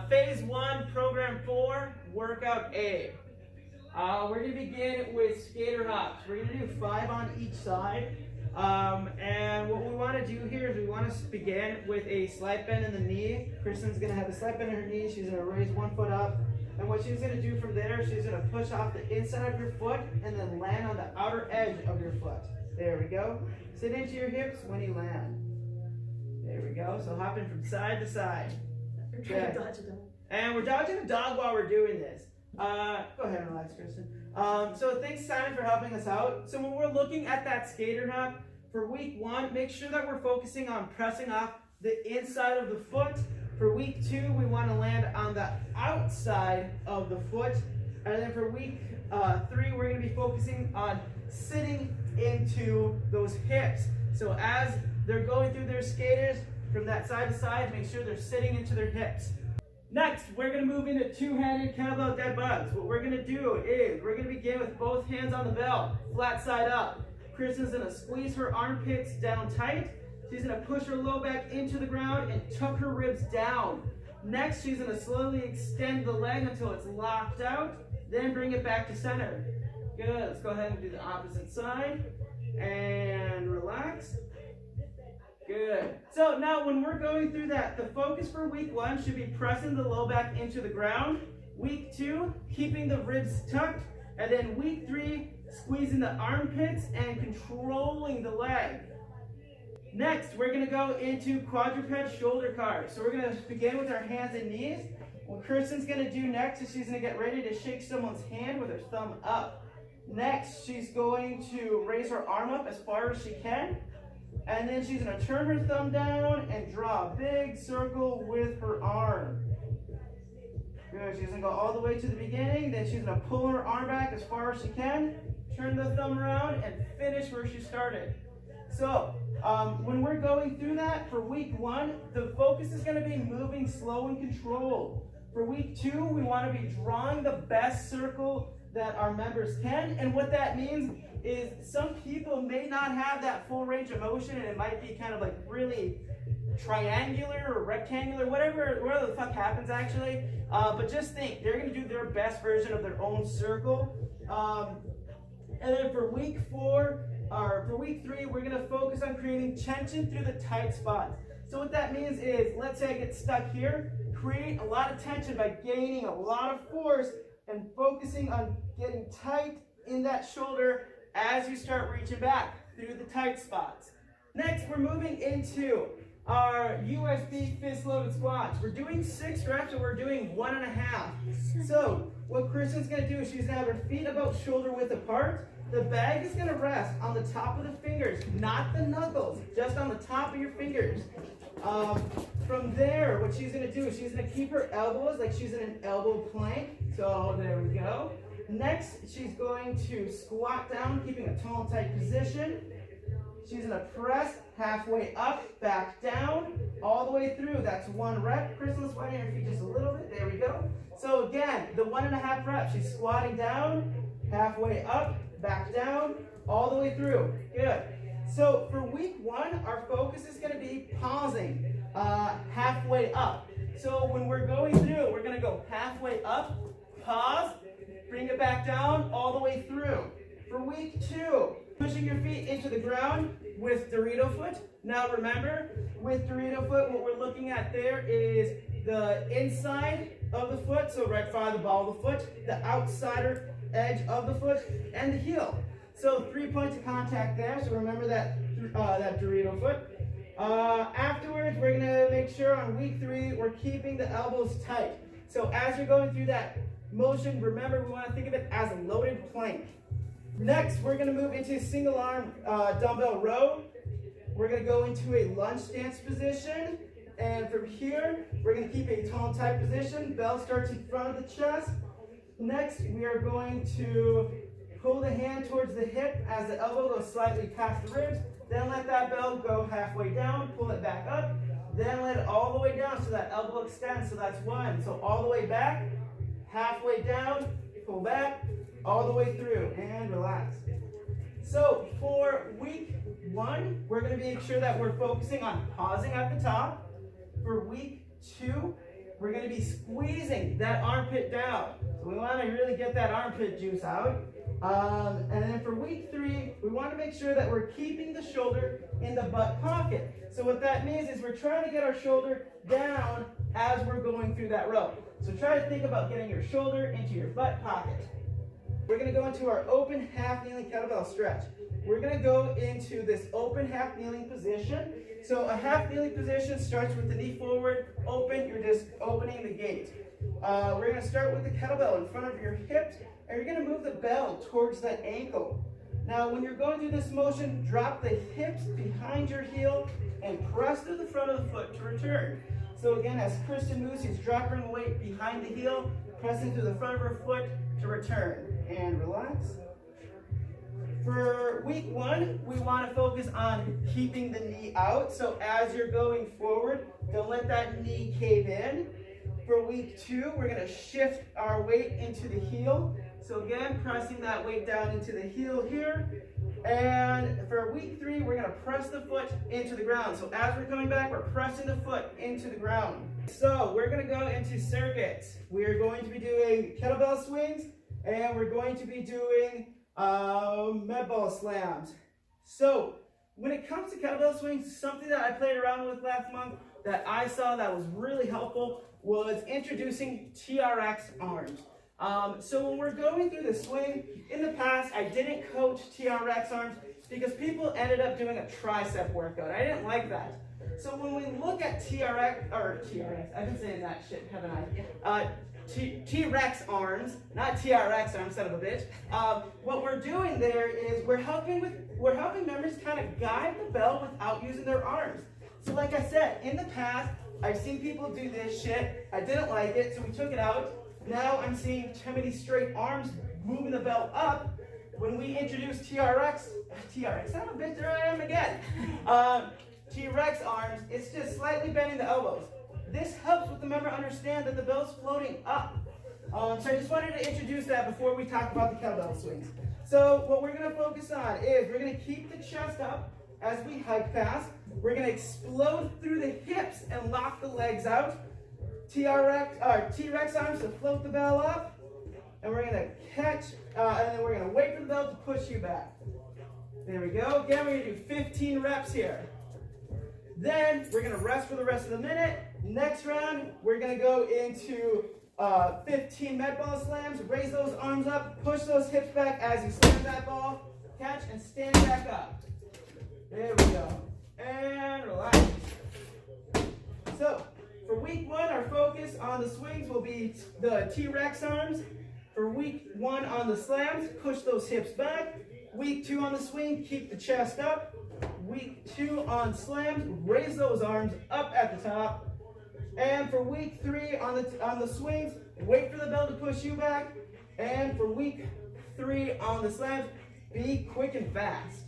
Phase 1, Program 4, Workout A. We're going to begin with skater hops. We're going to do 5 on each side. And what we want to do here is we want to begin with a slight bend in the knee. Kristen's going to have a slight bend in her knee. She's going to raise one foot up. And what she's going to do from there, she's going to push off the inside of your foot and then land on the outer edge of your foot. There we go. Sit into your hips when you land. There we go. So hopping from side to side. We're trying to dodge a dog. And we're dodging a dog while we're doing this. Go ahead and relax, Kristen. So thanks, Simon, for helping us out. So when we're looking at that skater hop for week 1, make sure that we're focusing on pressing off the inside of the foot. For week 2, we want to land on the outside of the foot. And then for week 3, we're going to be focusing on sitting into those hips. So as they're going through their skaters from that side to side, make sure they're sitting into their hips. Next, we're going to move into two-handed kettlebell dead bugs. What we're going to do is we're going to begin with both hands on the belt, flat side up. Kristen's going to squeeze her armpits down tight. She's going to push her low back into the ground and tuck her ribs down. Next, she's going to slowly extend the leg until it's locked out, then bring it back to center. Good. Let's go ahead and do the opposite side. And relax. Good. So now when we're going through that, the focus for week 1 should be pressing the low back into the ground. Week 2, keeping the ribs tucked. And then week 3, squeezing the armpits and controlling the leg. Next, we're going to go into quadruped shoulder carves. So we're going to begin with our hands and knees. What Kristen's going to do next is she's going to get ready to shake someone's hand with her thumb up. Next, she's going to raise her arm up as far as she can. And then she's going to turn her thumb down and draw a big circle with her arm. Good. She's going to go all the way to the beginning. Then she's going to pull her arm back as far as she can. Turn the thumb around and finish where she started. So, when we're going through that for week 1, the focus is going to be moving slow and controlled. For week 2, we want to be drawing the best circle that our members can. And what that means is some people may not have that full range of motion, and it might be kind of like really triangular or rectangular, whatever the fuck happens actually. But just think, they're going to do their best version of their own circle. And then for week 4, or for week 3, we're going to focus on creating tension through the tight spots. So what that means is, let's say I get stuck here, create a lot of tension by gaining a lot of force and focusing on getting tight in that shoulder as you start reaching back through the tight spots. Next, we're moving into our USB fist loaded squats. We're doing 6 reps and we're doing 1.5. So what Kristen's going to do is she's going to have her feet about shoulder width apart. The bag is going to rest on the top of the fingers, not the knuckles, just on the top of your fingers. From there, what she's going to do is she's going to keep her elbows like she's in an elbow plank. So there we go. Next, she's going to squat down, keeping a tall and tight position. She's going to press halfway up, back down, all the way through. That's 1 rep. Kristen, let's widen your feet just a little bit. There we go. So again, the 1.5 reps. She's squatting down, halfway up, back down, all the way through. Good. So for week 1, our focus is going to be pausing halfway up. So when we're going through, we're going to go halfway up, pause, bring it back down, all the way through. For week 2, pushing your feet into the ground with Dorito foot. Now remember, with Dorito foot, what we're looking at there is the inside of the foot, so right by the ball of the foot, the outsider edge of the foot, and the heel. So 3 points of contact there, so remember that, that Dorito foot. Afterwards, we're going to make sure on week 3, we're keeping the elbows tight. So as you're going through that motion, remember we want to think of it as a loaded plank. Next, we're going to move into single arm dumbbell row. We're going to go into a lunge stance position. And from here, we're going to keep a tall and tight position. Bell starts in front of the chest. Next, we are going to pull the hand towards the hip as the elbow goes slightly past the ribs. Then let that bell go halfway down, pull it back up. Then let it all the way down so that elbow extends. So that's 1. So all the way back, halfway down, pull back, all the way through, and relax. So for week 1, we're going to make sure that we're focusing on pausing at the top. For week 2, we're going to be squeezing that armpit down. So we want to really get that armpit juice out. And then for week 3, we want to make sure that we're keeping the shoulder in the butt pocket. So what that means is we're trying to get our shoulder down as we're going through that row. So try to think about getting your shoulder into your butt pocket. We're going to go into our open half kneeling kettlebell stretch. We're going to go into this open half kneeling position. So a half kneeling position starts with the knee forward, open, you're just opening the gate. We're going to start with the kettlebell in front of your hips, and you're going to move the bell towards the ankle. Now when you're going through this motion, drop the hips behind your heel and press to the front of the foot to return. So again, as Kristen moves, she's dropping the weight behind the heel, pressing to the front of her foot to return. And relax. For week 1, we want to focus on keeping the knee out. So as you're going forward, don't let that knee cave in. For week 2, we're going to shift our weight into the heel. So again, pressing that weight down into the heel here. And for week 3, we're going to press the foot into the ground. So as we're coming back, we're pressing the foot into the ground. So we're going to go into circuits. We're going to be doing kettlebell swings, and we're going to be doing med ball slams. So when it comes to kettlebell swings, something that I played around with last month that I saw that was really helpful was introducing TRX arms. So when we're going through the swing, in the past I didn't coach TRX arms because people ended up doing a tricep workout. I didn't like that. So when we look at TRX, I've been saying that shit, haven't I? T-Rex arms, not TRX arms, son of a bitch. What we're doing there is we're helping members kind of guide the bell without using their arms. So like I said, in the past, I've seen people do this shit. I didn't like it, so we took it out. Now I'm seeing too many straight arms moving the bell up. When we introduce TRX, son of a bitch, there I am again. T-Rex arms, it's just slightly bending the elbows. This helps with the member understand that the bell's floating up. So I just wanted to introduce that before we talk about the kettlebell swings. So what we're going to focus on is we're going to keep the chest up as we hike past. We're going to explode through the hips and lock the legs out. T-Rex arms to float the bell up. And we're going to catch, and then we're going to wait for the bell to push you back. There we go. Again, we're going to do 15 reps here. Then we're going to rest for the rest of the minute. Next round, we're going to go into 15 med ball slams. Raise those arms up, push those hips back as you slam that ball, catch, and stand back up. There we go. And relax. So, for week 1, our focus on the swings will be the T-Rex arms. For week 1 on the slams, push those hips back. Week 2 on the swing, keep the chest up. Week 2 on slams, raise those arms up at the top. And for week 3 on the swings, wait for the bell to push you back. And for week 3 on the slams, be quick and fast.